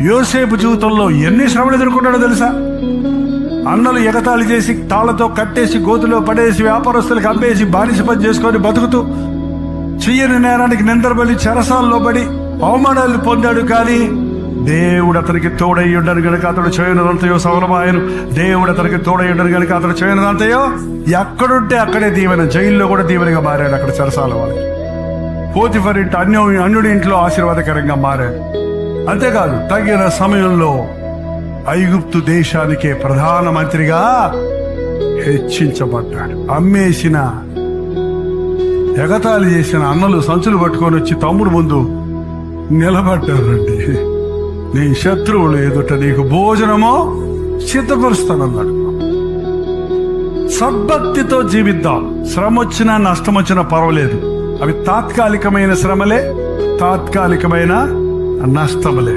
యోసేపు జీవితంలో ఎన్ని శ్రమలు ఎదుర్కొన్నాడో తెలుసా? అన్నలు ఎగతాళి చేసి తాళ్లతో కట్టేసి గోతులో పడేసి వ్యాపారస్తులకు అమ్మేసి బానిస పని చేసుకొని బతుకుతూ చెయ్యని నేరానికి నిందరబడి చెరసాల్లో పడి అవమానాలు పొందాడు. కానీ దేవుడు అతనికి తోడై ఉండను గనుక అతడు చేయనదంతయో సఫలమాయను. దేవుడు అతనికి తోడై ఉండను గనుక అతడు చేయనదంతయో ఎక్కడుంటే అక్కడే దీవెన. జైల్లో కూడా దీవెనగా మారాడు. అక్కడ చెరసాల వాళ్ళకి పోతిఫర్ ఇంటి అన్యుడి ఇంట్లో ఆశీర్వాదకరంగా మారాడు. అంతేకాదు తగిన సమయంలో ఐగుప్తు దేశానికే ప్రధానమంత్రిగా హెచ్చించబడ్డాడు. అమ్మేసిన ఎగతాళి చేసిన అన్నలు సంచులు పట్టుకొని వచ్చి తమ్ముడు ముందు నిలబడ్డారండి. నీ శత్రువులు ఎదుట నీకు భోజనమో సిద్ధపరుస్తానన్నాడు. సద్భక్తితో జీవిద్దాం. శ్రమ వచ్చినా నష్టం వచ్చినా పర్వాలేదు. అవి తాత్కాలికమైన శ్రమలే, తాత్కాలికమైన నష్టములే.